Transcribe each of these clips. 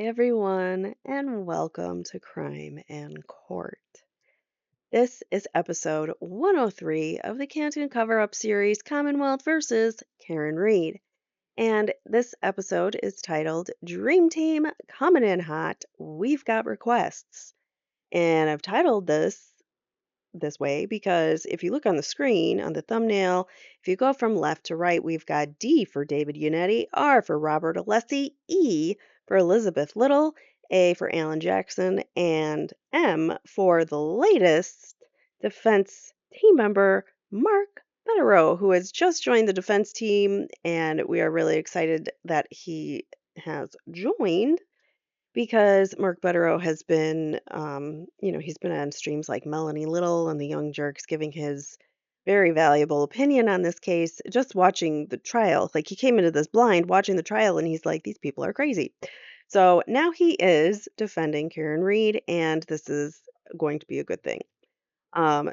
everyone, and welcome to Crime and Court. This is episode 103 of the Canton cover up series Commonwealth versus Karen Reed. And this episode is titled Dream Team Coming in Hot. We've got requests. And I've titled this way because if you look on the screen, on the thumbnail, if you go from left to right, we've got D for David Unetti, R for Robert Alessi, E for Elizabeth Little, A for Alan Jackson, and M for the latest defense team member, Mark Federow, who has just joined the defense team, and we are really excited that he has joined because Mark Butterow has been, he's been on streams like Melanie Little and the Young Jerks giving his very valuable opinion on this case. Just watching the trial, like he came into this blind watching the trial and he's like, these people are crazy. So now he is defending Karen Reed, and this is going to be a good thing.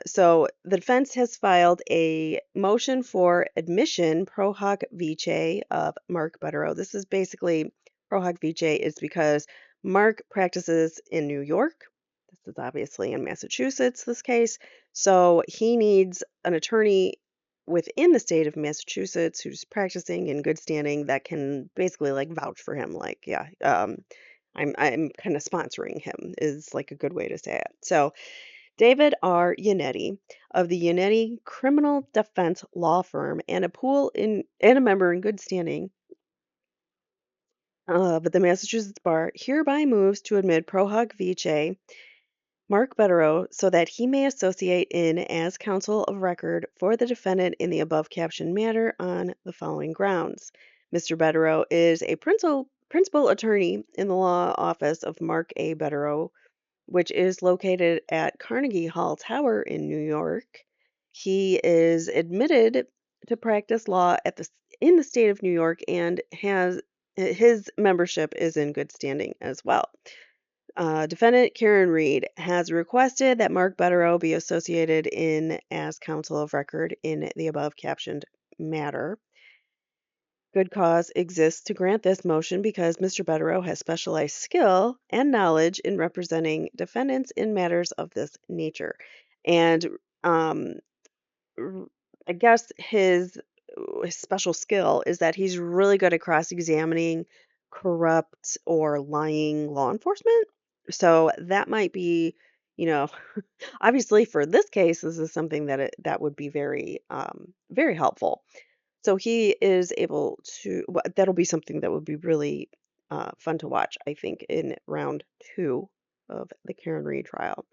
So the defense has filed a motion for admission pro hoc vice of Mark Butterow. This is basically pro hoc vice is because Mark practices in New York. This is obviously in Massachusetts, this case. So he needs an attorney within the state of Massachusetts who's practicing in good standing that can basically like vouch for him. Like, yeah, I'm kind of sponsoring him is like a good way to say it. So David R. Yannetti of the Yannetti Criminal Defense Law Firm and a member in good standing of the Massachusetts Bar hereby moves to admit pro hoc vice Mark Butterow so that he may associate in as counsel of record for the defendant in the above captioned matter on the following grounds. Mr. Butterow is a principal attorney in the law office of Mark A. Butterow, which is located at Carnegie Hall Tower in New York. He is admitted to practice law in the state of New York and has his membership is in good standing as well. Defendant Karen Reed has requested that Mark Butterow be associated in as counsel of record in the above captioned matter. Good cause exists to grant this motion because Mr. Butterow has specialized skill and knowledge in representing defendants in matters of this nature. And um, r- I guess his special skill is that he's really good at cross-examining corrupt or lying law enforcement. So that might be, you know, obviously for this case, this is something that would be very helpful. So he is able to, that'll be something that would be really fun to watch, I think, in round two of the Karen Reed trial.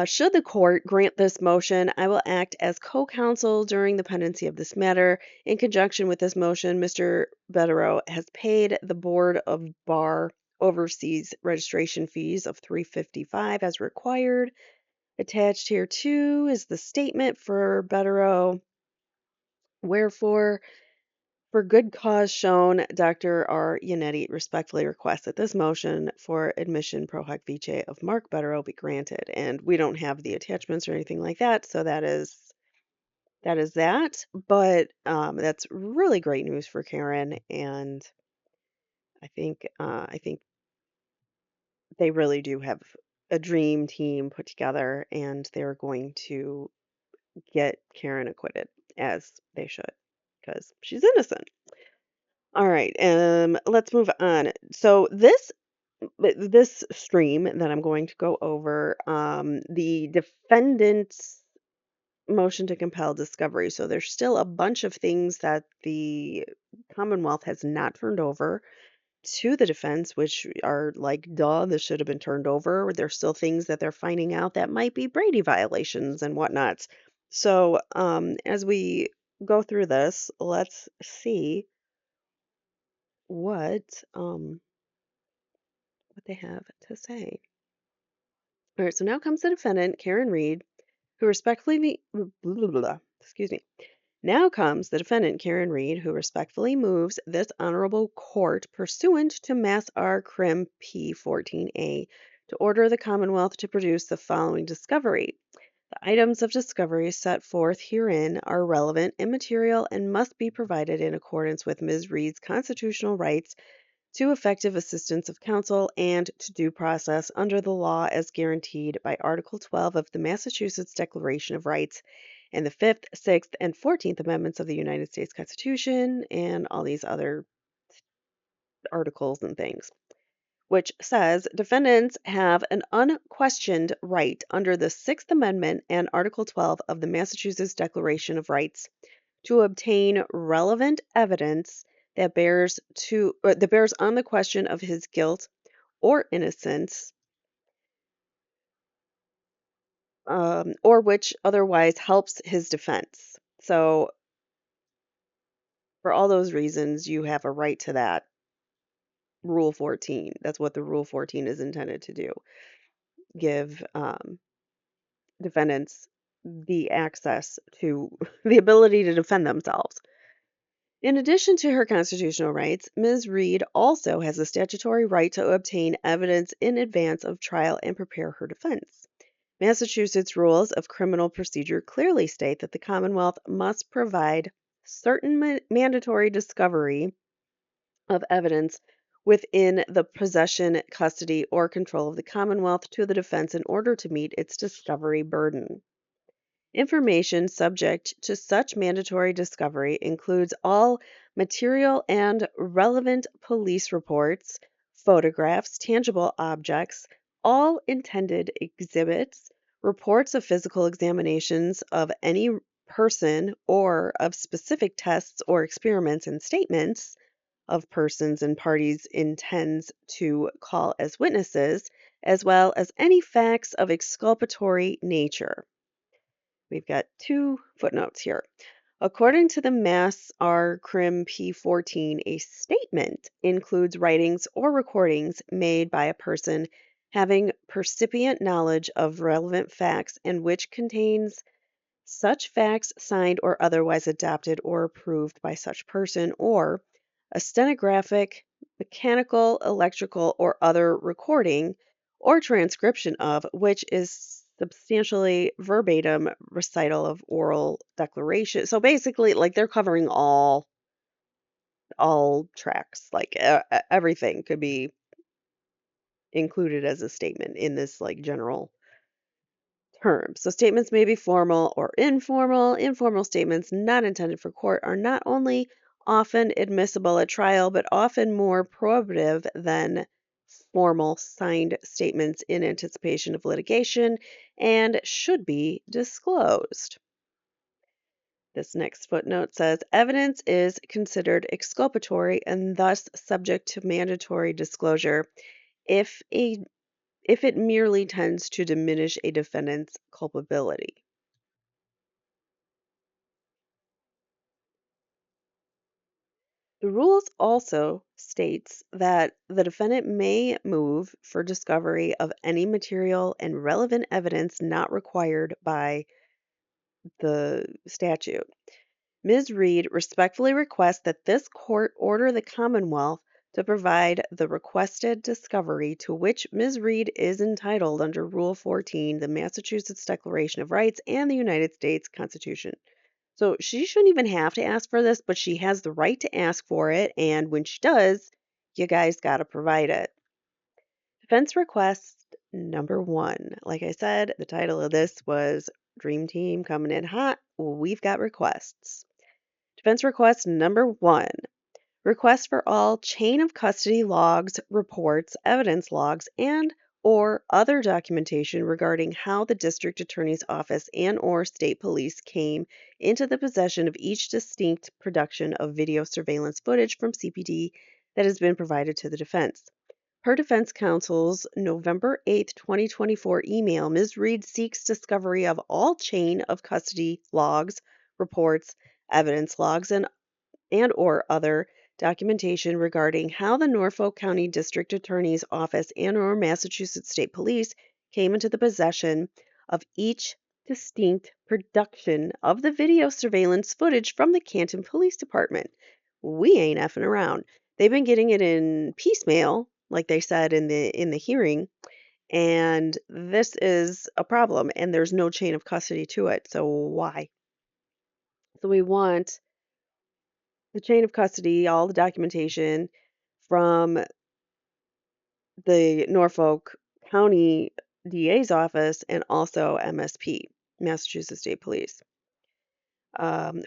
Should the court grant this motion, I will act as co-counsel during the pendency of this matter. In conjunction with this motion, Mr. Bederow has paid the Board of Bar overseas registration fees of $355 as required. Attached here too is the statement for Bederow. Wherefore, for good cause shown, Dr. R. Yannetti respectfully requests that this motion for admission pro hoc vice of Mark Butterow be granted. And we don't have the attachments or anything like that, so that is that. But that's really great news for Karen, and I think they really do have a dream team put together, and they're going to get Karen acquitted as they should, because she's innocent. All right, let's move on. So this stream that I'm going to go over, the defendant's motion to compel discovery. So there's still a bunch of things that the Commonwealth has not turned over to the defense, which are like, duh, this should have been turned over. There's still things that they're finding out that might be Brady violations and whatnot. So as we go through this, let's see what what they have to say. All right, so now comes the defendant, Karen Reed, who excuse me. Now comes the defendant, Karen Reed, who respectfully moves this honorable court pursuant to Mass R. Crim P 14A to order the Commonwealth to produce the following discovery. The items of discovery set forth herein are relevant and material and must be provided in accordance with Ms. Reed's constitutional rights to effective assistance of counsel and to due process under the law as guaranteed by Article 12 of the Massachusetts Declaration of Rights and the 5th, 6th, and 14th Amendments of the United States Constitution and all these other articles and things, which says defendants have an unquestioned right under the 6th Amendment and Article 12 of the Massachusetts Declaration of Rights to obtain relevant evidence that bears on the question of his guilt or innocence, or which otherwise helps his defense. So, for all those reasons, you have a right to that. Rule 14. That's what the Rule 14 is intended to do. Give defendants the access to the ability to defend themselves. In addition to her constitutional rights, Ms. Reed also has a statutory right to obtain evidence in advance of trial and prepare her defense. Massachusetts rules of criminal procedure clearly state that the Commonwealth must provide certain mandatory discovery of evidence within the possession, custody, or control of the Commonwealth to the defense in order to meet its discovery burden. Information subject to such mandatory discovery includes all material and relevant police reports, photographs, tangible objects, all intended exhibits, reports of physical examinations of any person or of specific tests or experiments and statements of persons and parties intends to call as witnesses, as well as any facts of exculpatory nature. We've got two footnotes here. According to the Mass R. Crim P14, a statement includes writings or recordings made by a person having percipient knowledge of relevant facts and which contains such facts signed or otherwise adopted or approved by such person, or a stenographic, mechanical, electrical, or other recording or transcription of which is substantially verbatim recital of oral declaration. So basically, like they're covering all tracks, like everything could be included as a statement in this like general terms. So statements may be formal or informal. Informal statements not intended for court are not only often admissible at trial, but often more probative than formal signed statements in anticipation of litigation and should be disclosed. This next footnote says evidence is considered exculpatory and thus subject to mandatory disclosure if a if it merely tends to diminish a defendant's culpability. The rules also states that the defendant may move for discovery of any material and relevant evidence not required by the statute. Ms. Reed respectfully requests that this court order the Commonwealth to provide the requested discovery to which Ms. Reed is entitled under Rule 14, the Massachusetts Declaration of Rights, and the United States Constitution. So she shouldn't even have to ask for this, but she has the right to ask for it, and when she does, you guys got to provide it. Defense request number one. Like I said, the title of this was Dream Team Coming in Hot. We've got requests. Defense request number one. Request for all chain of custody logs, reports, evidence logs, and or other documentation regarding how the district attorney's office and or state police came into the possession of each distinct production of video surveillance footage from CPD that has been provided to the defense. Per defense counsel's November 8, 2024 email, Ms. Reed seeks discovery of all chain of custody logs, reports, evidence logs, and or other documentation regarding how the Norfolk County District Attorney's Office and or Massachusetts State Police came into the possession of each distinct production of the video surveillance footage from the Canton Police Department. We ain't effing around. They've been getting it in piecemeal, like they said in the hearing, and this is a problem and there's no chain of custody to it. So why? So we want the chain of custody, all the documentation from the Norfolk County DA's office and also MSP, Massachusetts State Police,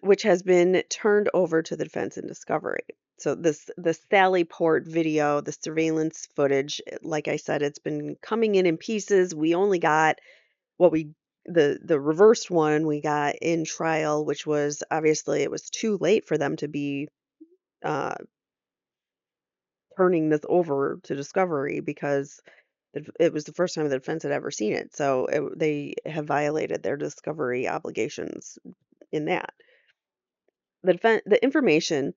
which has been turned over to the defense in discovery. So the Sally Port video, the surveillance footage, like I said, it's been coming in pieces. We only got what we the reversed one we got in trial, which was obviously it was too late for them to be uh, turning this over to discovery because it was the first time the defense had ever seen it. So they have violated their discovery obligations in that. The information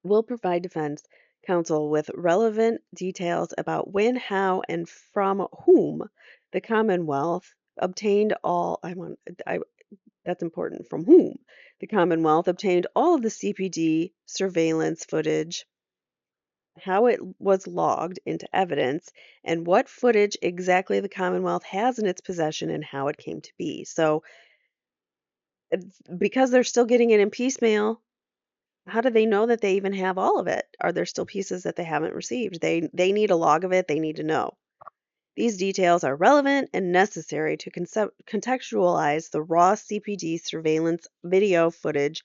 will provide defense counsel with relevant details about when, how, and from whom the Commonwealth obtained all. That's important. From whom the Commonwealth obtained all of the CPD surveillance footage, how it was logged into evidence, and what footage exactly the Commonwealth has in its possession and how it came to be. So, because they're still getting it in piecemeal, how do they know that they even have all of it? Are there still pieces that they haven't received? They need a log of it. They need to know. These details are relevant and necessary to contextualize the raw CPD surveillance video footage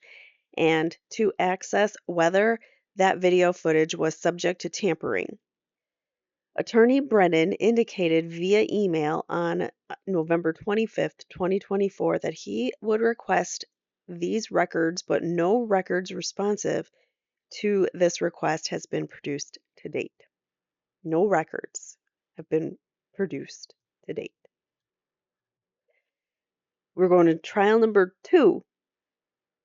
and to access whether that video footage was subject to tampering. Attorney Brennan indicated via email on November 25th, 2024, that he would request these records, but no records responsive to this request has been produced to date. No records have been produced to date. We're going to trial number 2.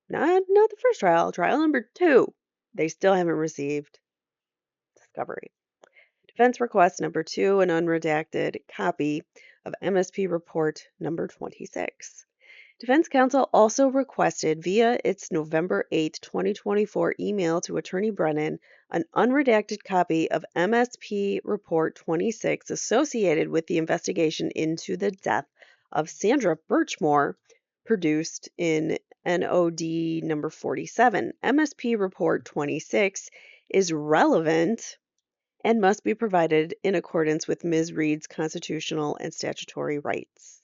Not the first trial, trial number 2. They still haven't received discovery. Defense request number 2, an unredacted copy of MSP report number 26. Defense counsel also requested via its November 8, 2024 email to Attorney Brennan an unredacted copy of MSP report 26 associated with the investigation into the death of Sandra Birchmore, produced in NOD number 47. MSP report 26 is relevant and must be provided in accordance with Ms. Reed's constitutional and statutory rights.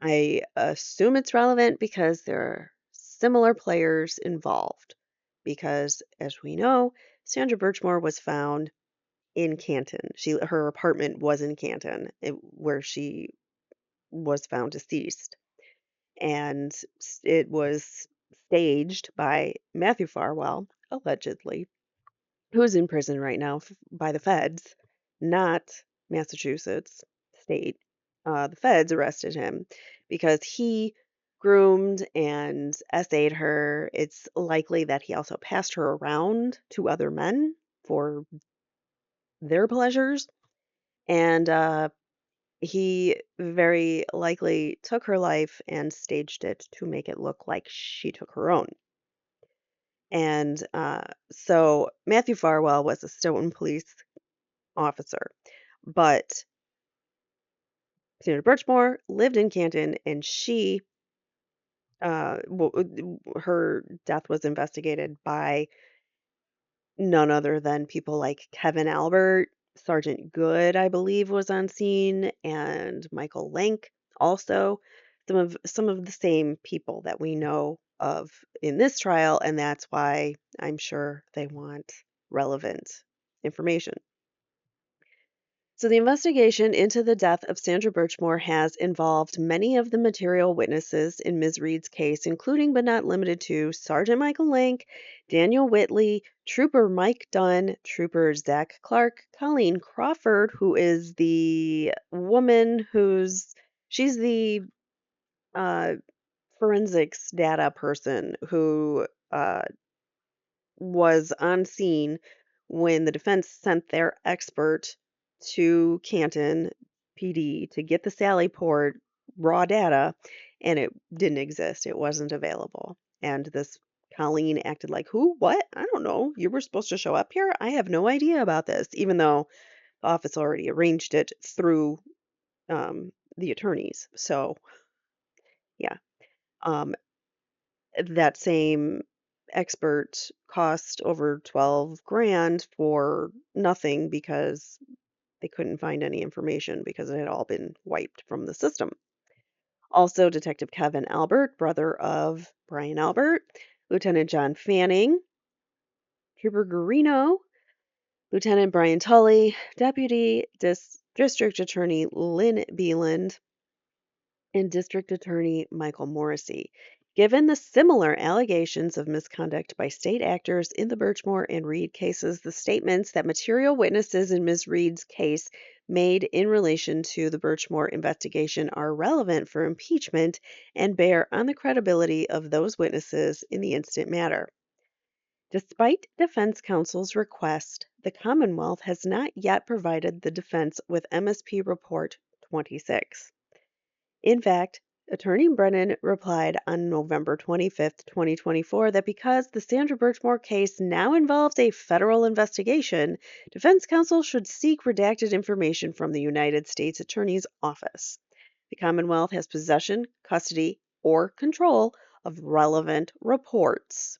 I assume it's relevant because there are similar players involved. Because, as we know, Sandra Birchmore was found in Canton. Her apartment was in Canton, where she was found deceased, and it was staged by Matthew Farwell, allegedly, who's in prison right now by the feds, not Massachusetts state. The feds arrested him because he groomed and essayed her. It's likely that he also passed her around to other men for their pleasures. And he very likely took her life and staged it to make it look like she took her own. And so Matthew Farwell was a Stoughton police officer. But Sandra Birchmore lived in Canton, and her death was investigated by none other than people like Kevin Albert, Sergeant Good, I believe, was on scene, and Michael Lank also. Some of the same people that we know of in this trial, and that's why I'm sure they want relevant information. So, the investigation into the death of Sandra Birchmore has involved many of the material witnesses in Ms. Reed's case, including but not limited to Sergeant Michael Lank, Daniel Whitley, Trooper Mike Dunn, Trooper Zach Clark, Colleen Crawford, who is the woman she's the uh, forensics data person who was on scene when the defense sent their expert to Canton PD to get the Sally Port raw data, and it didn't exist. It wasn't available. And this Colleen acted like, who? What? I don't know. You were supposed to show up here? I have no idea about this, even though the office already arranged it through the attorneys. So, yeah. Um, that same expert cost over 12 grand for nothing because they couldn't find any information because it had all been wiped from the system. Also, Detective Kevin Albert, brother of Brian Albert, Lieutenant John Fanning, Trooper Guarino, Lieutenant Brian Tully, Deputy District Attorney Lynn Beeland, and District Attorney Michael Morrissey. Given the similar allegations of misconduct by state actors in the Birchmore and Reed cases, the statements that material witnesses in Ms. Reed's case made in relation to the Birchmore investigation are relevant for impeachment and bear on the credibility of those witnesses in the instant matter. Despite defense counsel's request, the Commonwealth has not yet provided the defense with MSP Report 26. In fact, Attorney Brennan replied on November 25th, 2024, that because the Sandra Birchmore case now involves a federal investigation, defense counsel should seek redacted information from the United States Attorney's Office. The Commonwealth has possession, custody, or control of relevant reports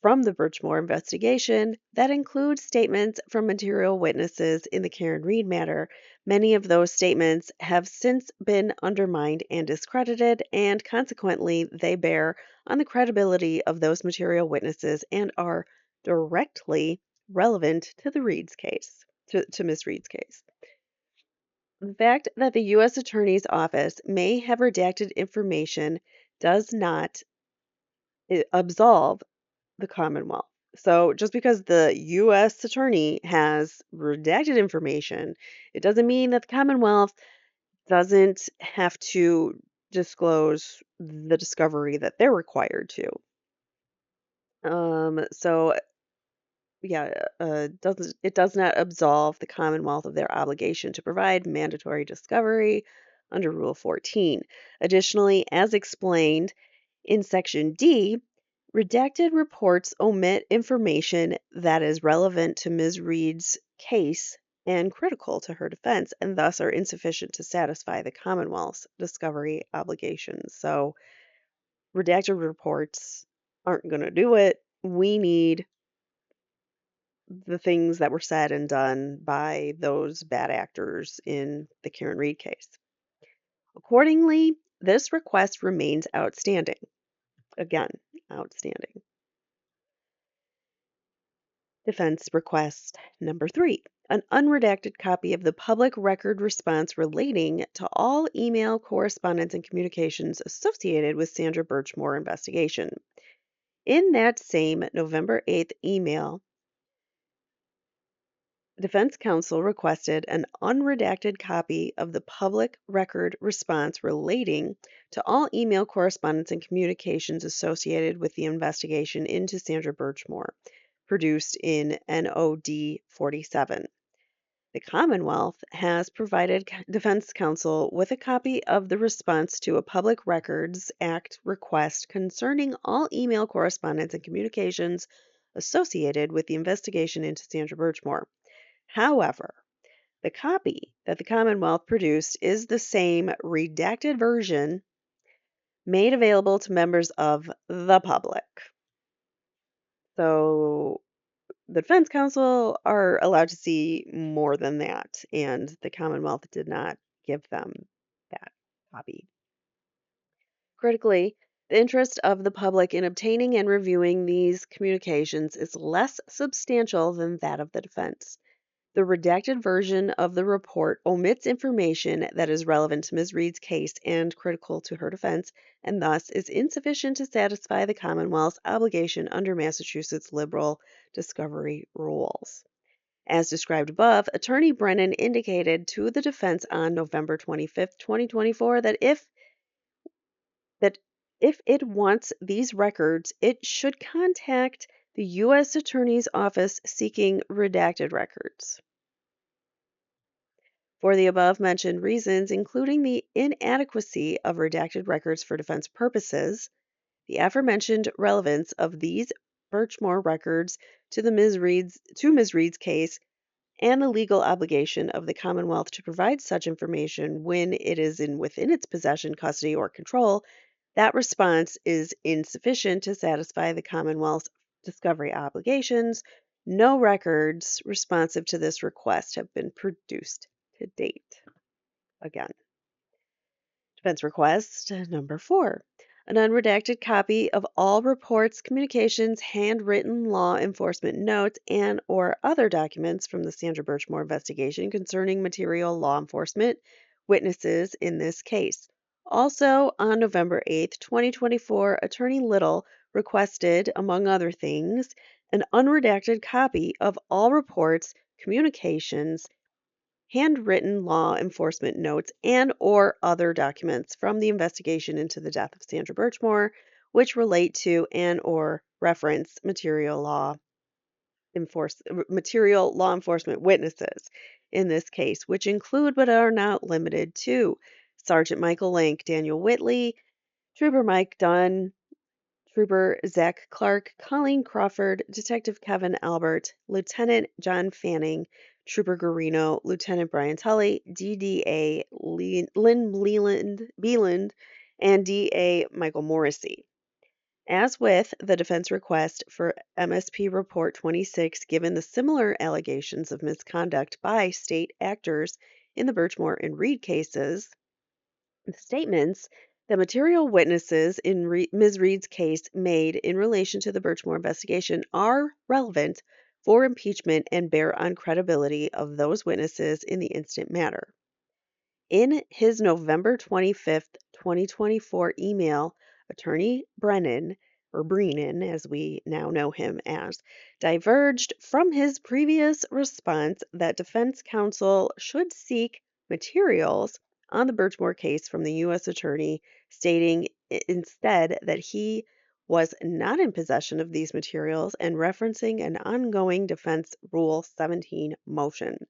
from the Birchmore investigation that includes statements from material witnesses in the Karen Reed matter. Many of those statements have since been undermined and discredited, and consequently, they bear on the credibility of those material witnesses and are directly relevant to the Reed's case, to Miss Reed's case. The fact that the U.S. Attorney's Office may have redacted information does not absolve the Commonwealth. So just because the U.S. Attorney has redacted information, it doesn't mean that the Commonwealth doesn't have to disclose the discovery that they're required to. So yeah, doesn't it does not absolve the Commonwealth of their obligation to provide mandatory discovery under Rule 14. Additionally, as explained in Section D, redacted reports omit information that is relevant to Ms. Reed's case and critical to her defense, and thus are insufficient to satisfy the Commonwealth's discovery obligations. So, redacted reports aren't going to do it. We need the things that were said and done by those bad actors in the Karen Reed case. Accordingly, this request remains outstanding. Again, outstanding. Defense request number 3. An unredacted copy of the public record response relating to all email correspondence and communications associated with Sandra Birchmore investigation. In that same November 8th email, defense counsel requested an unredacted copy of the public record response relating to all email correspondence and communications associated with the investigation into Sandra Birchmore, produced in NOD 47. The Commonwealth has provided defense counsel with a copy of the response to a Public Records Act request concerning all email correspondence and communications associated with the investigation into Sandra Birchmore. However, the copy that the Commonwealth produced is the same redacted version made available to members of the public. So the defense counsel are allowed to see more than that, and the Commonwealth did not give them that copy. Critically, the interest of the public in obtaining and reviewing these communications is less substantial than that of the defense. The redacted version of the report omits information that is relevant to Ms. Reed's case and critical to her defense, and thus is insufficient to satisfy the Commonwealth's obligation under Massachusetts liberal discovery rules. As described above, Attorney Brennan indicated to the defense on November 25th, 2024, that if it wants these records, it should contact the U.S. Attorney's Office seeking redacted records. For the above-mentioned reasons, including the inadequacy of redacted records for defense purposes, the aforementioned relevance of these Birchmore records to Ms. Reed's case, and the legal obligation of the Commonwealth to provide such information when it is within its possession, custody, or control, That response is insufficient to satisfy the Commonwealth's discovery obligations. No records responsive to this request have been produced to date. Again, defense request number 4. An unredacted copy of all reports, communications, handwritten law enforcement notes, and or other documents from the Sandra Birchmore investigation concerning material law enforcement witnesses in this case. Also, on November 8th, 2024, Attorney Little requested, among other things, an unredacted copy of all reports, communications, handwritten law enforcement notes and or other documents from the investigation into the death of Sandra Birchmore which relate to and or reference material law enforcement witnesses in this case, which include but are not limited to Sergeant Michael Lank, Daniel Whitley, Trooper Mike Dunn, Trooper Zach Clark, Colleen Crawford, Detective Kevin Albert, Lieutenant John Fanning, Trooper Garino, Lieutenant Brian Tully, DDA Lynn Beeland, and DA Michael Morrissey. As with the defense request for MSP Report 26, given the similar allegations of misconduct by state actors in the Birchmore and Reed cases, the statements that material witnesses in Ms. Reed's case made in relation to the Birchmore investigation are relevant for impeachment and bear on credibility of those witnesses in the instant matter. In his November 25th, 2024 email, Attorney Brennan, or Breenan as we now know him as, diverged from his previous response that defense counsel should seek materials on the Birchmore case from the U.S. Attorney, stating instead that he was not in possession of these materials and referencing an ongoing Defense Rule 17 motion.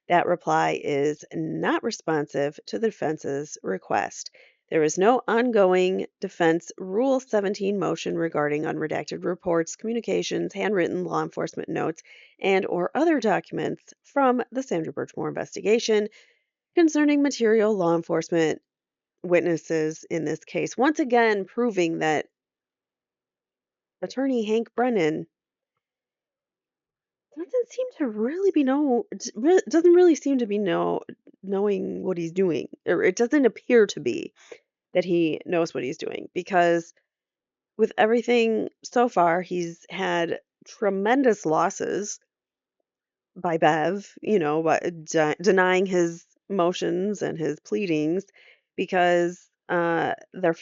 That reply is not responsive to the defense's request. There is no ongoing Defense Rule 17 motion regarding unredacted reports, communications, handwritten law enforcement notes, and or other documents from the Sandra Birchmore investigation concerning material law enforcement witnesses in this case. Once again, proving that Attorney Hank Brennan doesn't seem to really be doesn't really seem to be knowing what he's doing, or it doesn't appear to be that he knows what he's doing because with everything so far he's had tremendous losses by Bev, by denying his motions and his pleadings because they're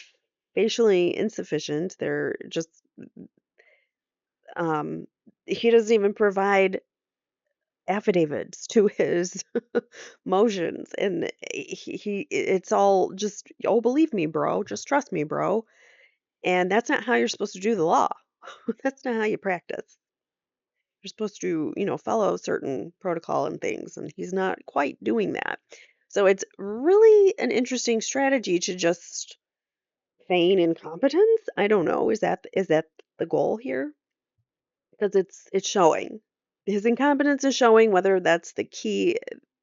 facially insufficient. They're just um he doesn't even provide affidavits to his motions and it's all just, oh, believe me bro, just trust me bro, and that's not how you're supposed to do the law. That's not how you practice. You're supposed to, follow certain protocol and things, and he's not quite doing that. So it's really an interesting strategy to just feign incompetence. I don't know, is that the goal here? Because it's showing. His incompetence is showing, whether that's the key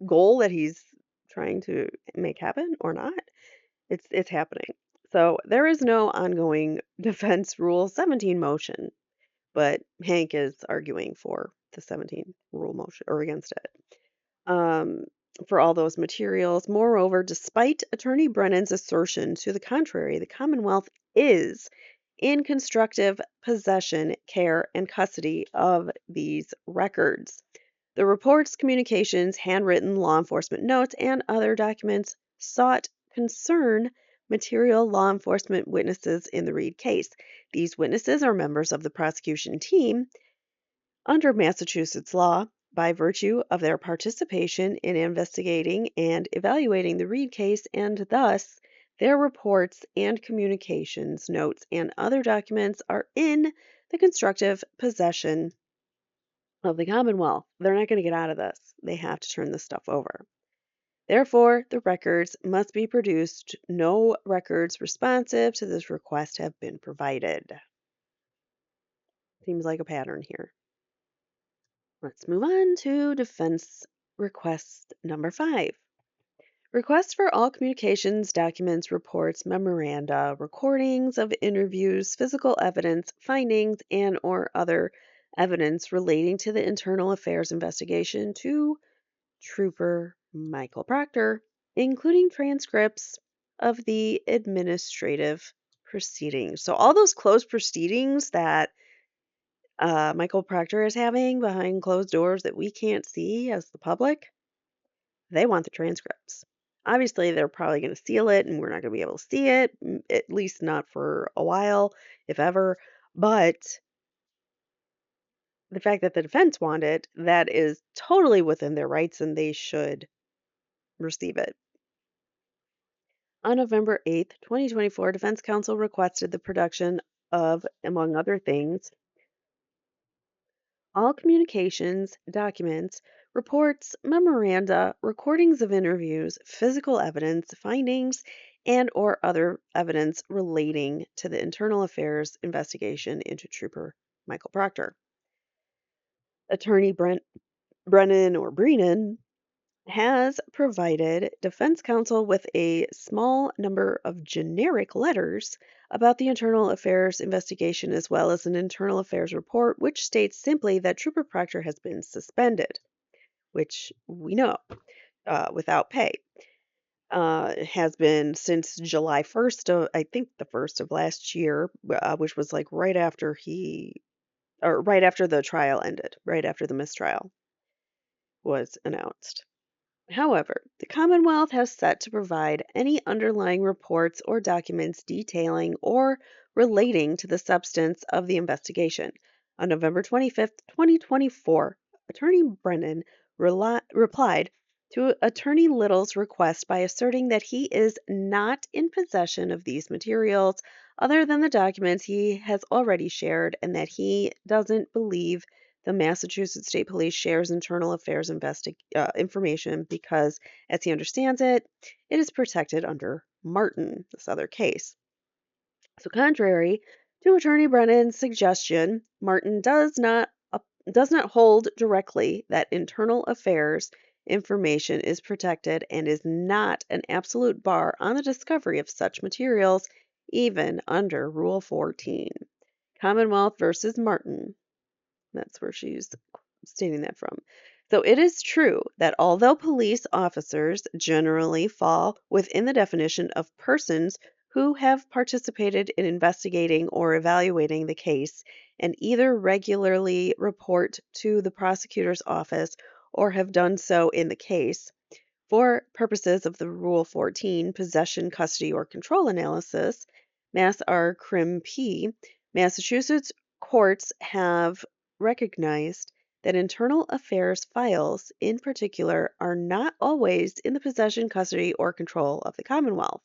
goal that he's trying to make happen or not. It's happening. So there is no ongoing Defense Rule 17 motion, but Hank is arguing for the 17 rule motion or against it. For all those materials. Moreover, despite Attorney Brennan's assertion to the contrary, the Commonwealth is in constructive possession, care, and custody of these records. The reports, communications, handwritten law enforcement notes, and other documents sought concern material law enforcement witnesses in the Reed case. These witnesses are members of the prosecution team under Massachusetts law by virtue of their participation in investigating and evaluating the Reed case, and thus their reports and communications, notes, and other documents are in the constructive possession of the Commonwealth. They're not going to get out of this. They have to turn this stuff over. Therefore, the records must be produced. No records responsive to this request have been provided. Seems like a pattern here. Let's move on to defense request number 5. Requests for all communications, documents, reports, memoranda, recordings of interviews, physical evidence, findings, and or other evidence relating to the internal affairs investigation to Trooper Michael Proctor, including transcripts of the administrative proceedings. So all those closed proceedings that Michael Proctor is having behind closed doors that we can't see as the public, they want the transcripts. Obviously, they're probably going to seal it and we're not going to be able to see it, at least not for a while, if ever. But the fact that the defense want it, that is totally within their rights and they should receive it. On November 8th, 2024, Defense Counsel requested the production of, among other things, all communications, documents, reports, memoranda, recordings of interviews, physical evidence, findings, and or other evidence relating to the internal affairs investigation into Trooper Michael Proctor. Attorney Brennan or Brennan has provided defense counsel with a small number of generic letters about the internal affairs investigation as well as an internal affairs report which states simply that Trooper Proctor has been suspended, which we know without pay. Has been since July 1st, I think the 1st of last year, which was like right after the trial ended, right after the mistrial was announced. However, the Commonwealth has set to provide any underlying reports or documents detailing or relating to the substance of the investigation. On November 25th, 2024, Attorney Brennan replied to Attorney Little's request by asserting that he is not in possession of these materials other than the documents he has already shared and that he doesn't believe the Massachusetts State Police shares internal affairs information because, as he understands it, it is protected under Martin, this other case. So, contrary to Attorney Brennan's suggestion, Martin does not hold directly that internal affairs information is protected and is not an absolute bar on the discovery of such materials, even under Rule 14. Commonwealth versus Martin. That's where she's stating that from. So it is true that although police officers generally fall within the definition of persons who have participated in investigating or evaluating the case and either regularly report to the prosecutor's office or have done so in the case, for purposes of the Rule 14 possession, custody, or control analysis, Mass R. Crim P, Massachusetts courts have recognized that internal affairs files, in particular, are not always in the possession, custody, or control of the Commonwealth.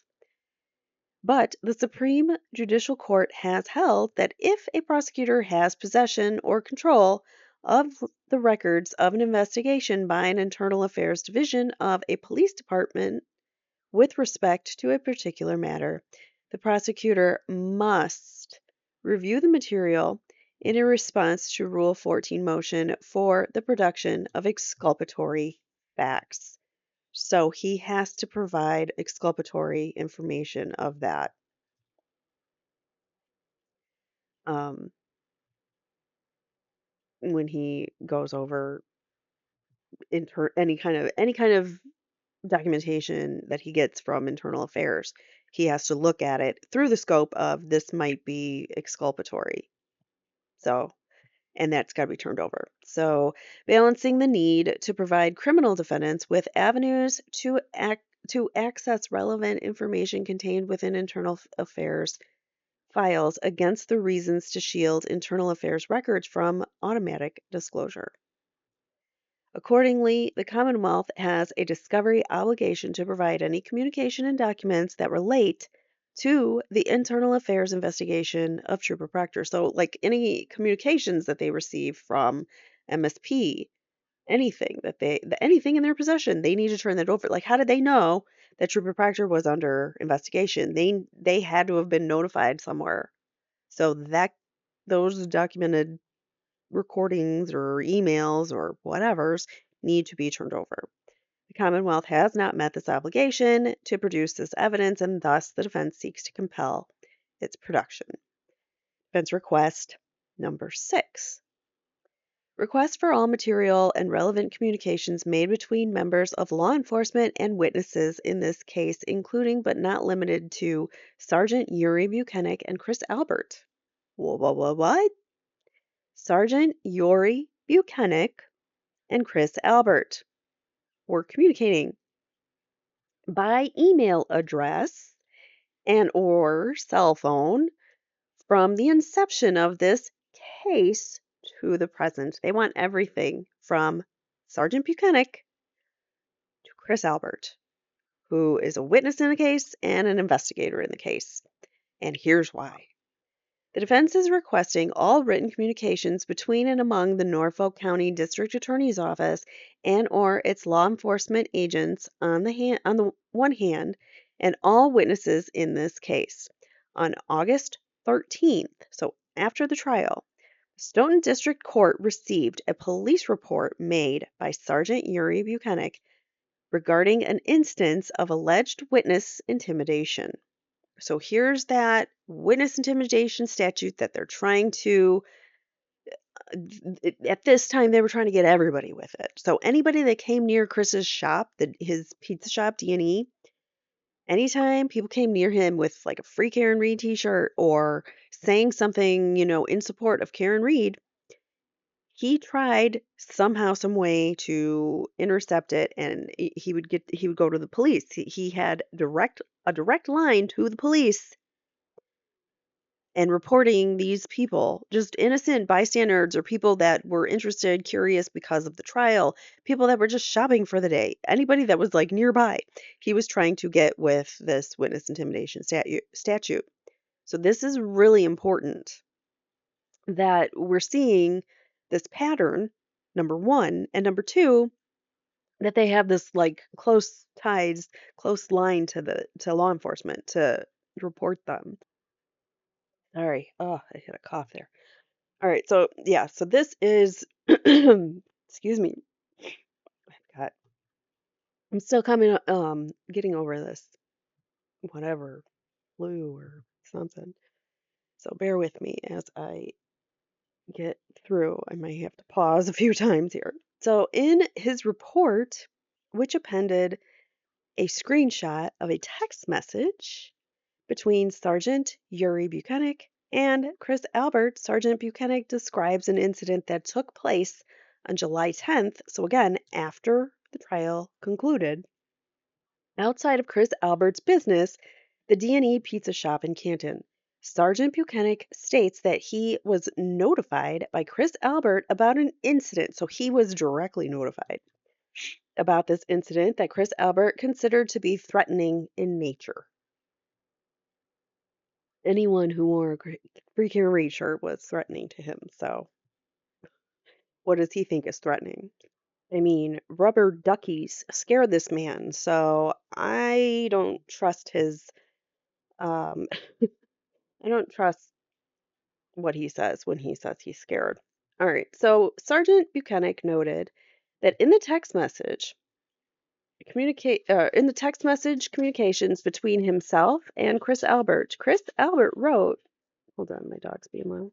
But the Supreme Judicial Court has held that if a prosecutor has possession or control of the records of an investigation by an internal affairs division of a police department with respect to a particular matter, the prosecutor must review the material in a response to Rule 14 motion for the production of exculpatory facts. So he has to provide exculpatory information of that. Um, when he goes over any kind of documentation that he gets from internal affairs, he has to look at it through the scope of this might be exculpatory. So, and that's got to be turned over. So, balancing the need to provide criminal defendants with avenues to access relevant information contained within internal affairs files against the reasons to shield internal affairs records from automatic disclosure. Accordingly, the Commonwealth has a discovery obligation to provide any communication and documents that relate to the internal affairs investigation of Trooper Proctor. So, like any communications that they receive from MSP, anything in their possession, they need to turn that over. Like, how did they know that Trooper Proctor was under investigation? They had to have been notified somewhere. So that those documented recordings or emails or whatever's need to be turned over The Commonwealth has not met this obligation to produce this evidence, and thus the defense seeks to compel its production. Defense request number 6. Request for all material and relevant communications made between members of law enforcement and witnesses in this case, including but not limited to Sergeant Yuri Buchanan and Chris Albert. What? Sergeant Yuri Buchanan and Chris Albert were communicating by email address and or cell phone from the inception of this case to the present. They want everything from Sergeant Buchanan to Chris Albert, who is a witness in the case and an investigator in the case. And here's why. The defense is requesting all written communications between and among the Norfolk County District Attorney's Office and or its law enforcement agents on the one hand, and all witnesses in this case. On August 13th, so after the trial, Stoughton District Court received a police report made by Sergeant Yuri Buchanan regarding an instance of alleged witness intimidation. So here's that witness intimidation statute that they're trying to, at this time, they were trying to get everybody with it. So anybody that came near Chris's shop, his pizza shop, D&E, anytime people came near him with like a free Karen Reed t-shirt or saying something, in support of Karen Reed, he tried somehow, some way to intercept it, and he would go to the police. He had a direct line to the police and reporting these people, just innocent bystanders or people that were interested, curious because of the trial, people that were just shopping for the day, anybody that was like nearby. He was trying to get with this witness intimidation statute. So this is really important that we're seeing this pattern, number one, and number two, that they have this like close ties, close line to law enforcement to report them. Sorry. Oh, I hit a cough there. All right. So yeah, so this is excuse me. God, I'm still getting over this whatever flu or something. So bear with me as I get through. I might have to pause a few times here. So in his report, which appended a screenshot of a text message between Sergeant Yuri Buchanan and Chris Albert, Sergeant Buchanan describes an incident that took place on July 10th, so again, after the trial concluded, outside of Chris Albert's business, the D&E Pizza Shop in Canton. Sergeant Buchanan states that he was notified by Chris Albert about an incident, so he was directly notified about this incident that Chris Albert considered to be threatening in nature. Anyone who wore a free Karen Reed shirt was threatening to him, so what does he think is threatening? I mean, rubber duckies scare this man, so I don't trust his, um, I don't trust what he says when he says he's scared. All right, so Sergeant Buchanan noted that in the text message communications between himself and Chris Albert wrote, hold on, my dog's being loud.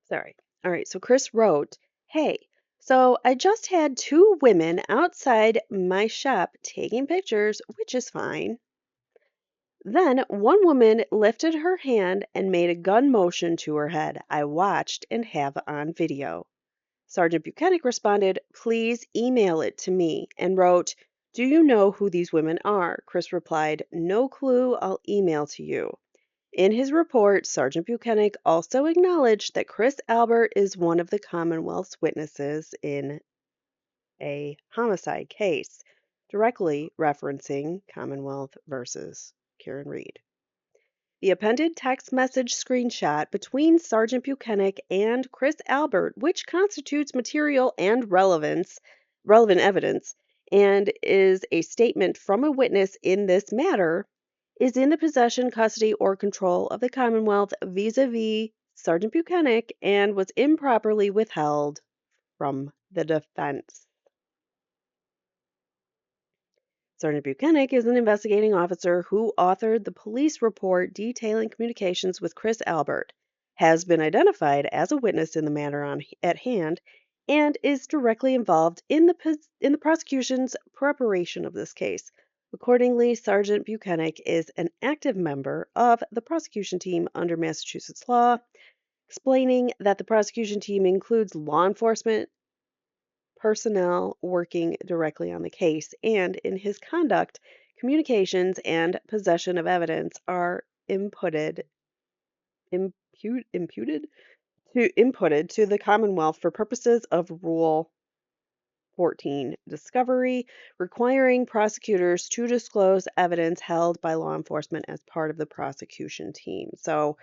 Sorry. All right, so Chris wrote, "Hey, so I just had two women outside my shop taking pictures, which is fine. Then one woman lifted her hand and made a gun motion to her head. I watched and have on video." Sergeant Buchanan responded, "Please email it to me," and wrote, "Do you know who these women are?" Chris replied, "No clue, I'll email to you." In his report, Sergeant Buchanan also acknowledged that Chris Albert is one of the Commonwealth's witnesses in a homicide case, directly referencing Commonwealth versus Karen Reed. The appended text message screenshot between Sergeant Buchanan and Chris Albert, which constitutes material and relevant evidence, and is a statement from a witness in this matter, is in the possession, custody, or control of the Commonwealth vis-a-vis Sergeant Buchanan and was improperly withheld from the defense. Sergeant Buchanan is an investigating officer who authored the police report detailing communications with Chris Albert, has been identified as a witness in the matter at hand, and is directly involved in the prosecution's preparation of this case. Accordingly, Sergeant Buchanan is an active member of the prosecution team under Massachusetts law, explaining that the prosecution team includes law enforcement personnel working directly on the case, and in his conduct, communications and possession of evidence are imputed to the Commonwealth for purposes of Rule 14 discovery, requiring prosecutors to disclose evidence held by law enforcement as part of the prosecution team. So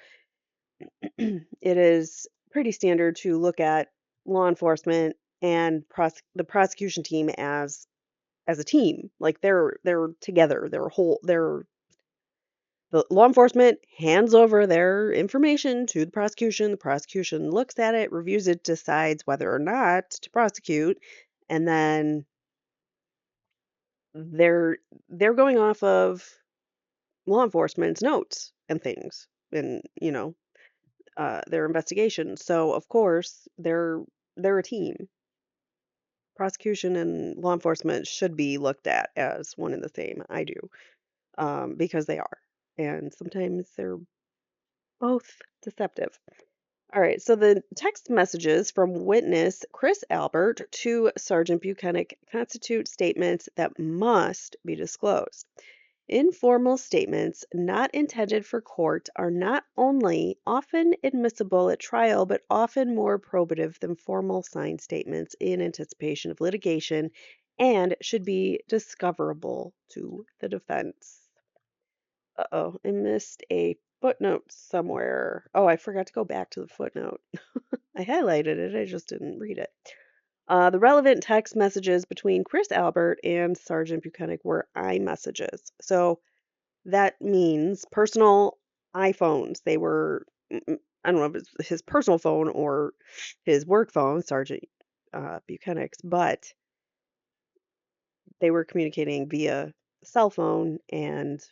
it is pretty standard to look at law enforcement and the prosecution team as a team. Like they're together. They're the law enforcement hands over their information to the prosecution. The prosecution looks at it, reviews it, decides whether or not to prosecute, and then they're they're going off of law enforcement's notes and things and their investigation. So of course they're a team. Prosecution and law enforcement should be looked at as one and the same. I do, because they are, and sometimes they're both deceptive. All right, so the text messages from witness Chris Albert to Sergeant Buchanan constitute statements that must be disclosed. Informal statements not intended for court are not only often admissible at trial, but often more probative than formal signed statements in anticipation of litigation and should be discoverable to the defense. Uh-oh, I missed a footnote somewhere. Oh, I forgot to go back to the footnote. I highlighted it, I just didn't read it. The relevant text messages between Chris Albert and Sergeant Buchanan were iMessages. So that means personal iPhones. They were, I don't know if it's his personal phone or his work phone, Sergeant Buchanan's, but they were communicating via cell phone and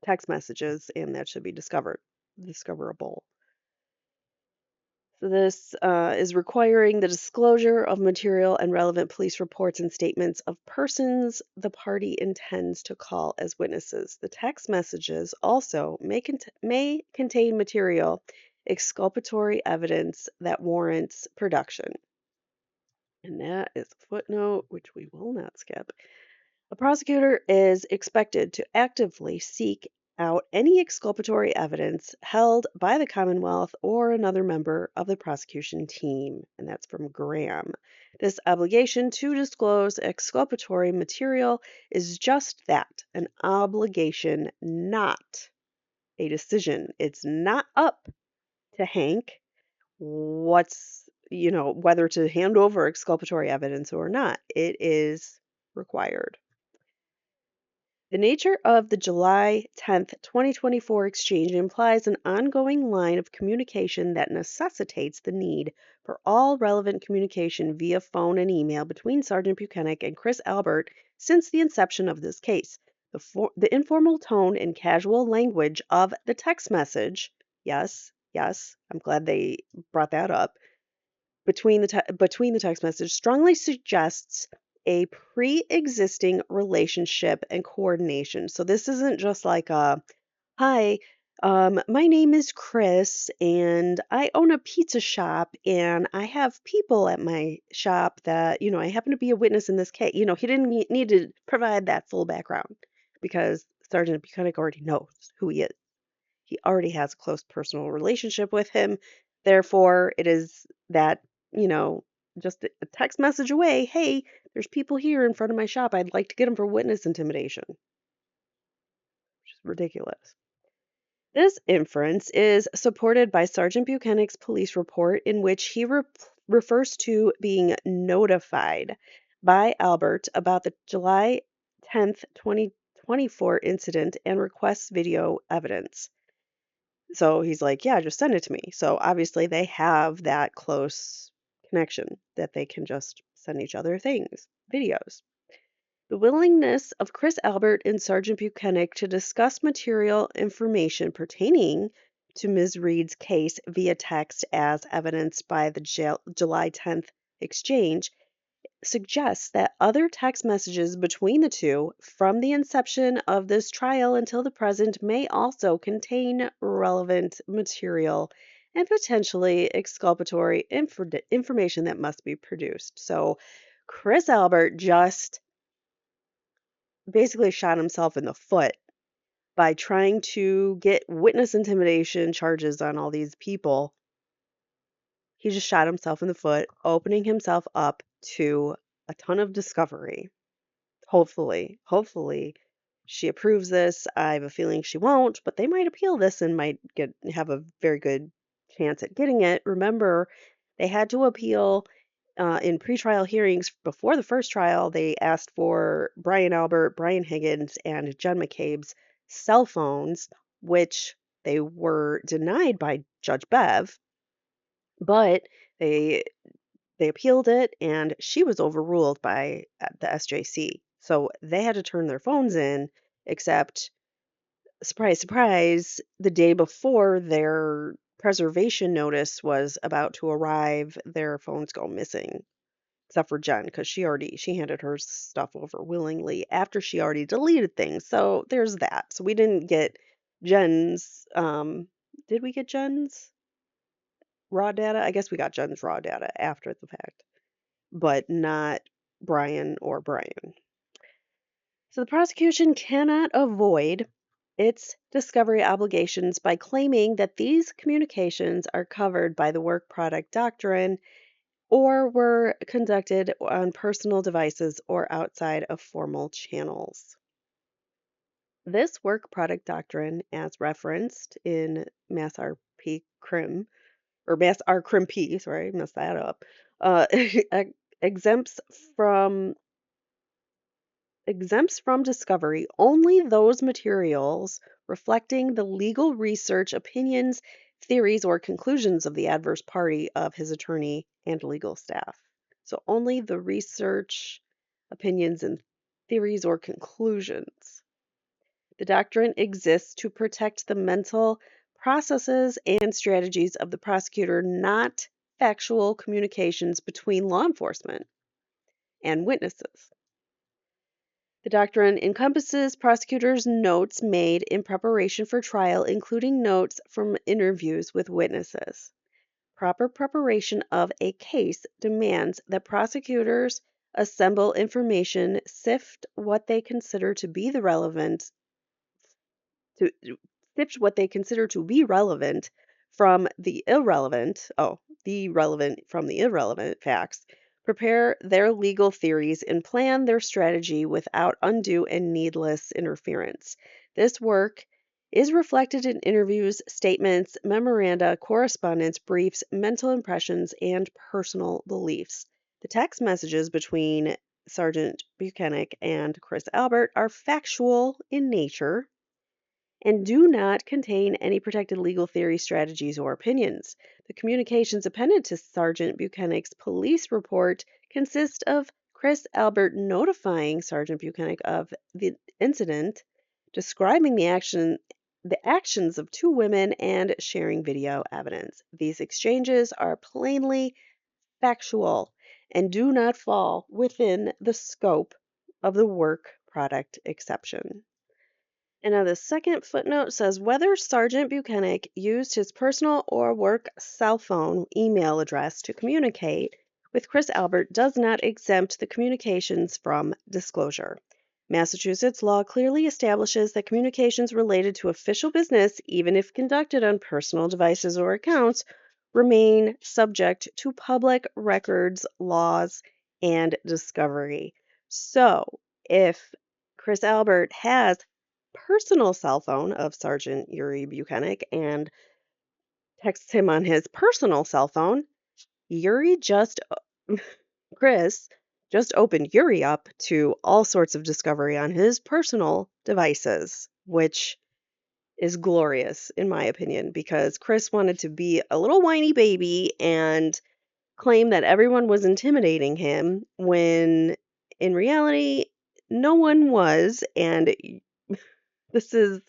text messages, and that should be discoverable. So this is requiring the disclosure of material and relevant police reports and statements of persons the party intends to call as witnesses. The text messages also may contain material exculpatory evidence that warrants production. And that is a footnote, which we will not skip. A prosecutor is expected to actively seek out any exculpatory evidence held by the Commonwealth or another member of the prosecution team, and that's from Graham. This obligation to disclose exculpatory material is just that, an obligation, not a decision. It's not up to Hank whether to hand over exculpatory evidence or not. It is required. The nature of the July 10th, 2024 exchange implies an ongoing line of communication that necessitates the need for all relevant communication via phone and email between Sergeant Buchanan and Chris Albert since the inception of this case. The informal tone and casual language of the text message, yes, yes, I'm glad they brought that up, between the text message strongly suggests a pre-existing relationship and coordination. So this isn't just like a hi, my name is Chris and I own a pizza shop and I have people at my shop that, I happen to be a witness in this case. He didn't need to provide that full background because Sergeant Buchanan already knows who he is. He already has a close personal relationship with him. Therefore, it is that, you know, just a text message away. Hey, there's people here in front of my shop. I'd like to get them for witness intimidation, which is ridiculous. This inference is supported by Sergeant Buchanan's police report, in which he refers to being notified by Albert about the July 10th, 2024 incident and requests video evidence. So he's like, yeah, just send it to me. So obviously they have that close connection that they can just send each other things, videos. The willingness of Chris Albert and Sergeant Buchanan to discuss material information pertaining to Ms. Reed's case via text, as evidenced by the July 10th exchange, suggests that other text messages between the two from the inception of this trial until the present may also contain relevant material and potentially exculpatory information that must be produced. So, Chris Albert just basically shot himself in the foot by trying to get witness intimidation charges on all these people. He just shot himself in the foot, opening himself up to a ton of discovery. Hopefully she approves this. I have a feeling she won't, but they might appeal this and might have a very good chance at getting it. Remember, they had to appeal in pretrial hearings before the first trial. They asked for Brian Albert, Brian Higgins, and Jen McCabe's cell phones, which they were denied by Judge Bev, but they they appealed it, and she was overruled by the SJC. So they had to turn their phones in, except, surprise, surprise, the day before their preservation notice was about to arrive, their phones go missing. Except for Jen, because she handed her stuff over willingly after she already deleted things. So there's that. So we didn't get Jen's. Did we get Jen's raw data? I guess we got Jen's raw data after the fact, but not Brian or Brian. So the prosecution cannot avoid its discovery obligations by claiming that these communications are covered by the work product doctrine or were conducted on personal devices or outside of formal channels. This work product doctrine, as referenced in Mass RP Crim, or Mass R Crim P, sorry, I messed that up, exempts from exempts from discovery only those materials reflecting the legal research, opinions, theories, or conclusions of the adverse party of his attorney and legal staff. So only the research, opinions, and theories or conclusions. The doctrine exists to protect the mental processes and strategies of the prosecutor, not factual communications between law enforcement and witnesses. The doctrine encompasses prosecutors' notes made in preparation for trial, including notes from interviews with witnesses. Proper preparation of a case demands that prosecutors assemble information, sift what they consider to be to sift what they consider to be relevant from the irrelevant, the relevant from the irrelevant facts, prepare their legal theories, and plan their strategy without undue and needless interference. This work is reflected in interviews, statements, memoranda, correspondence, briefs, mental impressions, and personal beliefs. The text messages between Sergeant Buchanan and Chris Albert are factual in nature and do not contain any protected legal theory, strategies, or opinions. The communications appended to Sergeant Buchanan's police report consist of Chris Albert notifying Sergeant Buchanan of the incident, describing the actions of two women, and sharing video evidence. These exchanges are plainly factual and do not fall within the scope of the work product exception. And now the second footnote says whether Sergeant Buchanan used his personal or work cell phone email address to communicate with Chris Albert does not exempt the communications from disclosure. Massachusetts law clearly establishes that communications related to official business, even if conducted on personal devices or accounts, remain subject to public records laws and discovery. So, if Chris Albert has personal cell phone of Sergeant Yuri Buchanan and texts him on his personal cell phone, Yuri just, Chris just opened Yuri up to all sorts of discovery on his personal devices, which is glorious in my opinion, because Chris wanted to be a little whiny baby and claim that everyone was intimidating him when in reality no one was, and this is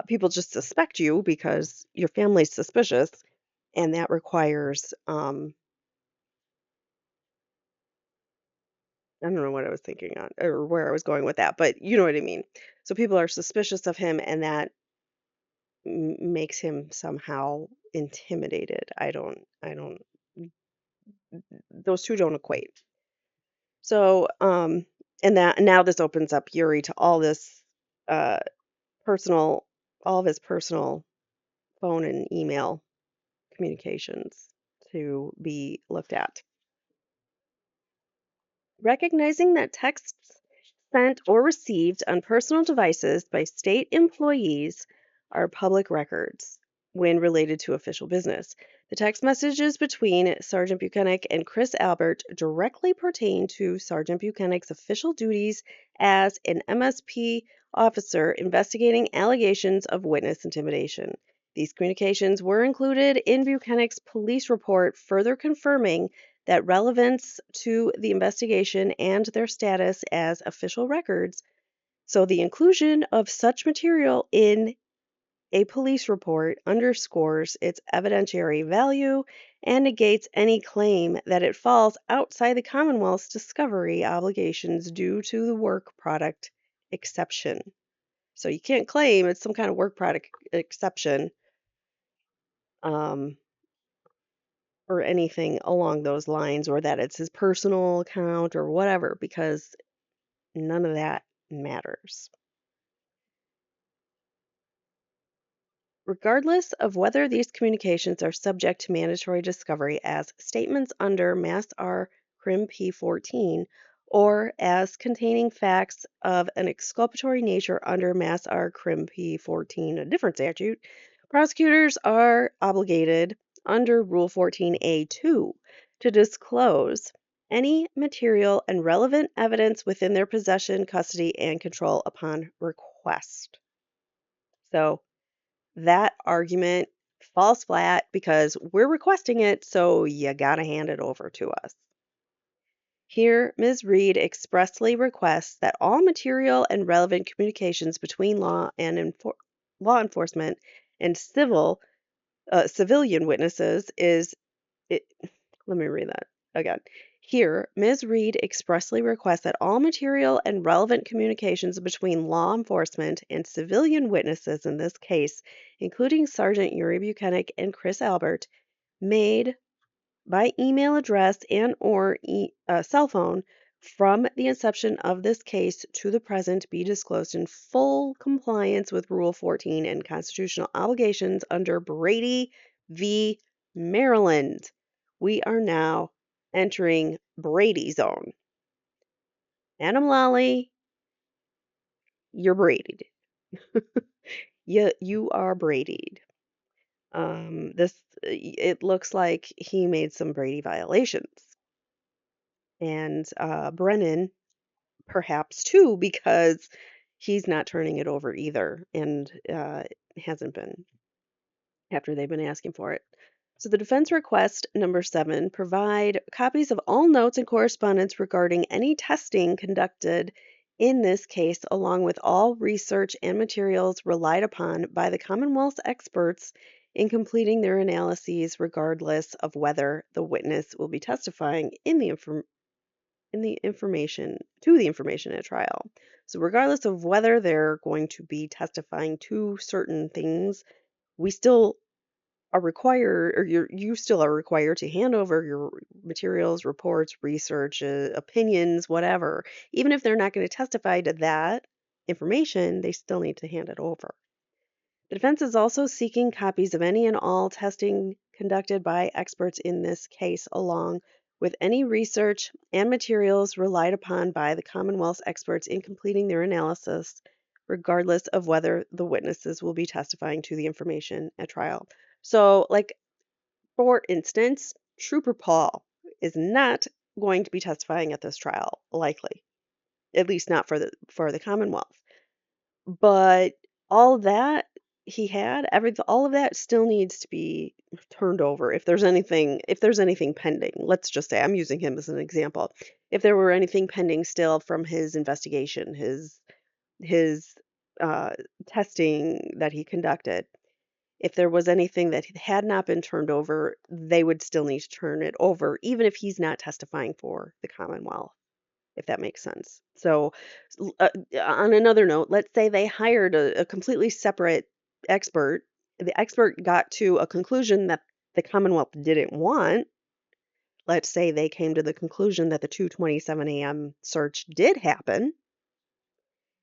people just suspect you because your family's suspicious, and that requires I don't know what I was thinking on or where I was going with that, but you know what I mean. So people are suspicious of him, and that makes him somehow intimidated. I don't. Those two don't equate. So, and that now this opens up Yuri to all this uh, personal, all of his personal phone and email communications to be looked at. Recognizing that texts sent or received on personal devices by state employees are public records when related to official business. The text messages between Sergeant Buchanan and Chris Albert directly pertain to Sergeant Buchanan's official duties as an MSP officer investigating allegations of witness intimidation. These communications were included in Buchanan's police report, further confirming that relevance to the investigation and their status as official records. So, the inclusion of such material in a police report underscores its evidentiary value and negates any claim that it falls outside the Commonwealth's discovery obligations due to the work product exception. So, you can't claim it's some kind of work product exception. Um, or anything along those lines, or that it's his personal account or whatever, because none of that matters. Regardless of whether these communications are subject to mandatory discovery as statements under Mass R. Crim P. 14 or as containing facts of an exculpatory nature under Mass R. Crim P. 14, a different statute, prosecutors are obligated under Rule 14a2 to disclose any material and relevant evidence within their possession, custody, and control upon request. So, that argument falls flat because we're requesting it, so you gotta hand it over to us. Here, Ms. Reed expressly requests that all material and relevant communications between law enforcement and civilian witnesses is it, let me read that again. Here, Ms. Reed expressly requests that all material and relevant communications between law enforcement and civilian witnesses in this case, including Sergeant Yuri Buchanan and Chris Albert, made by email address and or cell phone from the inception of this case to the present be disclosed in full compliance with Rule 14 and constitutional obligations under Brady v. Maryland. We are now entering Brady zone. Adam Lally, you're Brady'd. You are Brady'd. This it looks like he made some Brady violations. And Brennan, perhaps too, because he's not turning it over either and hasn't been after they've been asking for it. So the defense request number 7 provide copies of all notes and correspondence regarding any testing conducted in this case, along with all research and materials relied upon by the Commonwealth's experts in completing their analyses, regardless of whether the witness will be testifying in the information to the information at trial. So regardless of whether they're going to be testifying to certain things, we still are required, or you still are required to hand over your materials, reports, research, opinions, whatever. Even if they're not going to testify to that information, they still need to hand it over. The defense is also seeking copies of any and all testing conducted by experts in this case, along with any research and materials relied upon by the Commonwealth's experts in completing their analysis, regardless of whether the witnesses will be testifying to the information at trial. So, like, for instance, Trooper Paul is not going to be testifying at this trial, likely, at least not for the Commonwealth. But all that he had, all of that still needs to be turned over if there's anything pending. Let's just say I'm using him as an example. If there were anything pending still from his investigation, his uh, testing that he conducted, if there was anything that had not been turned over, they would still need to turn it over, even if he's not testifying for the Commonwealth, if that makes sense. So, on another note, let's say they hired a completely separate expert. The expert got to a conclusion that the Commonwealth didn't want. Let's say they came to the conclusion that the 2:27 a.m. search did happen,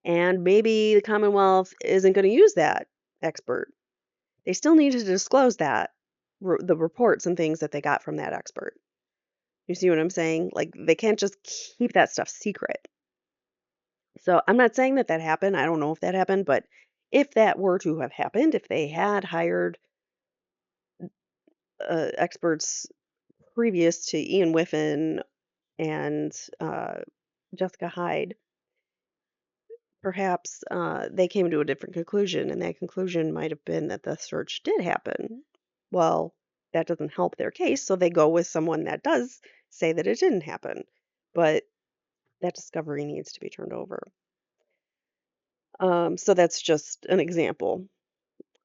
and maybe the Commonwealth isn't going to use that expert. They still need to disclose that, the reports and things that they got from that expert. You see what I'm saying? Like, they can't just keep that stuff secret. So I'm not saying that that happened. I don't know if that happened, but if that were to have happened, if they had hired experts previous to Ian Whiffen and Jessica Hyde, perhaps they came to a different conclusion, and that conclusion might have been that the search did happen. Well, that doesn't help their case, so they go with someone that does say that it didn't happen. But that discovery needs to be turned over. So that's just an example,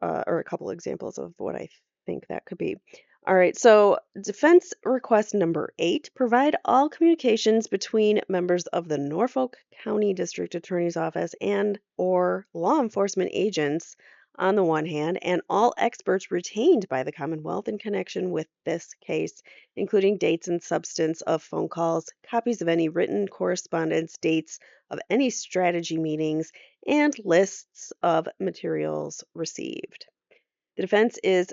or a couple examples of what I think that could be. All right, so defense request number 8, provide all communications between members of the Norfolk County District Attorney's Office and or law enforcement agents on the one hand, and all experts retained by the Commonwealth in connection with this case, including dates and substance of phone calls, copies of any written correspondence, dates of any strategy meetings, and lists of materials received. The defense is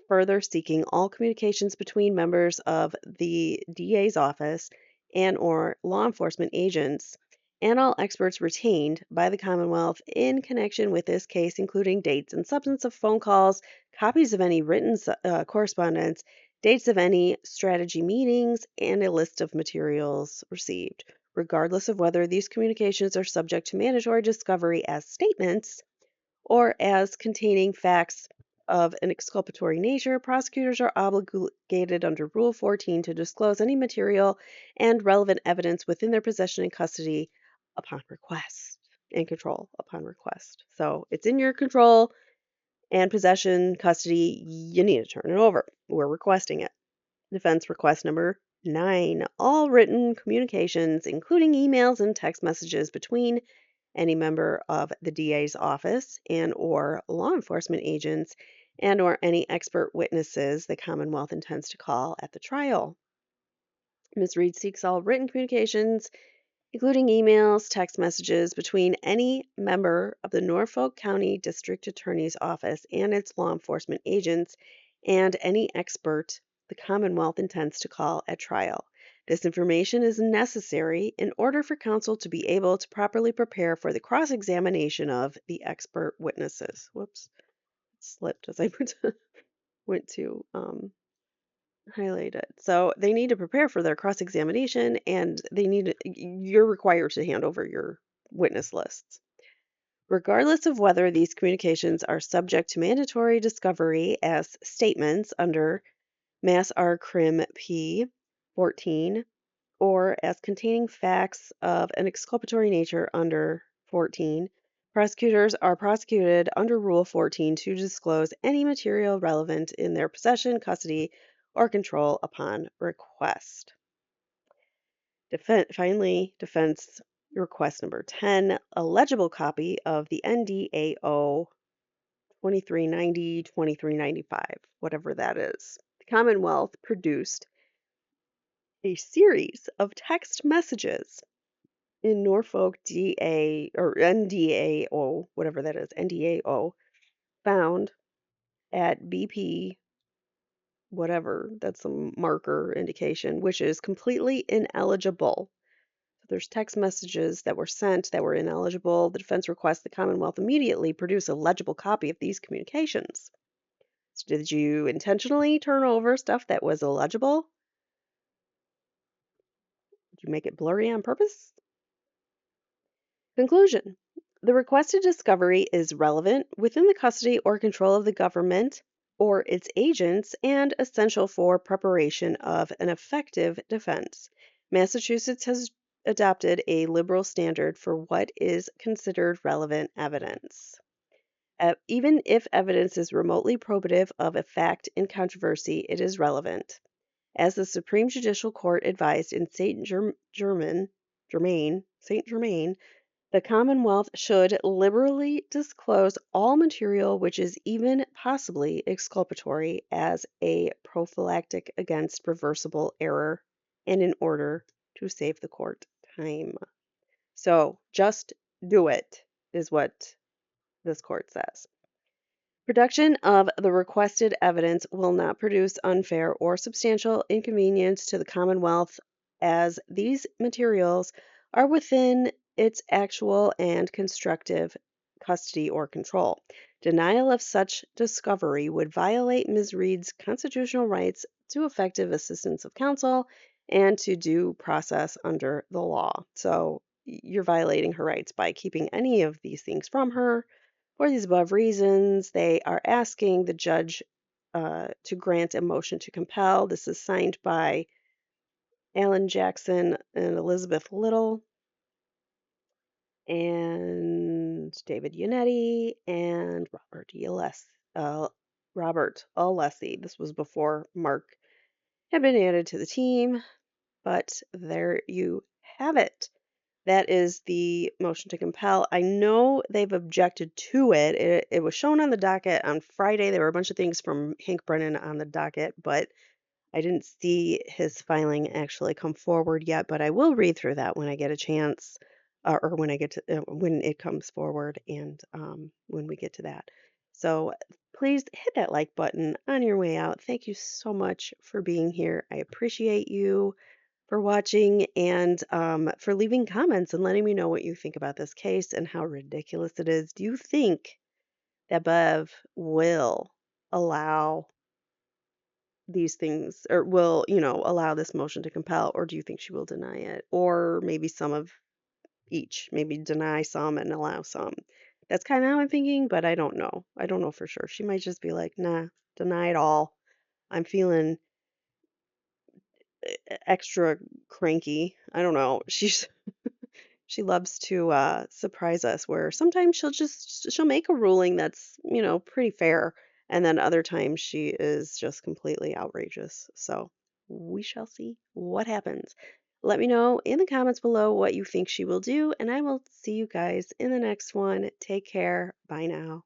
further seeking all communications between members of the DA's office and or law enforcement agents and all experts retained by the Commonwealth in connection with this case, including dates and substance of phone calls, copies of any written correspondence, dates of any strategy meetings, and a list of materials received, regardless of whether these communications are subject to mandatory discovery as statements or as containing facts of an exculpatory nature. Prosecutors are obligated under Rule 14 to disclose any material and relevant evidence within their possession and custody upon request and control upon request. So it's in your control and possession, custody, you need to turn it over. We're requesting it. Defense request number 9. All written communications, including emails and text messages between any member of the DA's office and or law enforcement agents and or any expert witnesses the Commonwealth intends to call at the trial. Ms. Reed seeks all written communications, including emails, text messages between any member of the Norfolk County District Attorney's Office and its law enforcement agents and any expert the Commonwealth intends to call at trial. This information is necessary in order for counsel to be able to properly prepare for the cross-examination of the expert witnesses. Whoops, it slipped as I went to highlight it. So they need to prepare for their cross-examination, and you're required to hand over your witness lists. Regardless of whether these communications are subject to mandatory discovery as statements under Mass R. Crim. P. 14 or as containing facts of an exculpatory nature under 14, prosecutors are prosecuted under Rule 14 to disclose any material relevant in their possession, custody, or control upon request. Finally, defense request number 10, a legible copy of the NDAO 2390-2395, whatever that is. The Commonwealth produced a series of text messages in Norfolk DA or NDAO, whatever that is, NDAO, found at BP, whatever, that's a marker indication, which is completely ineligible. So there's text messages that were sent that were ineligible. The defense requests the Commonwealth immediately produce a legible copy of these communications. So did you intentionally turn over stuff that was illegible? Did you make it blurry on purpose? Conclusion. The requested discovery is relevant within the custody or control of the government or its agents and essential for preparation of an effective defense. Massachusetts has adopted a liberal standard for what is considered relevant evidence. Even if evidence is remotely probative of a fact in controversy, it is relevant. As the Supreme Judicial Court advised in Saint Germain, the Commonwealth should liberally disclose all material which is even possibly exculpatory as a prophylactic against reversible error and in order to save the court time. So just do it, is what this court says. Production of the requested evidence will not produce unfair or substantial inconvenience to the Commonwealth as these materials are within its actual and constructive custody or control. Denial of such discovery would violate Ms. Reed's constitutional rights to effective assistance of counsel and to due process under the law. So you're violating her rights by keeping any of these things from her. For these above reasons, they are asking the judge to grant a motion to compel. This is signed by Alan Jackson and Elizabeth Little and David Unetti and uh, Robert Alessi. This was before Mark had been added to the team, but there you have it. That is the motion to compel. I know they've objected to it. It was shown on the docket on Friday. There were a bunch of things from Hank Brennan on the docket, but I didn't see his filing actually come forward yet. But I will read through that when I get a chance, or when I get to when it comes forward, and when we get to that. So please hit that like button on your way out. Thank you so much for being here. I appreciate you for watching and for leaving comments and letting me know what you think about this case and how ridiculous it is. Do you think that Bev will allow these things or will, allow this motion to compel, or do you think she will deny it? Or maybe some of each, maybe deny some and allow some. That's kind of how I'm thinking, but I don't know. I don't know for sure. She might just be like, nah, deny it all. I'm feeling extra cranky. I don't know. She loves to surprise us where sometimes she'll make a ruling that's, pretty fair, and then other times she is just completely outrageous. So we shall see what happens. Let me know in the comments below what you think she will do, and I will see you guys in the next one. Take care. Bye now.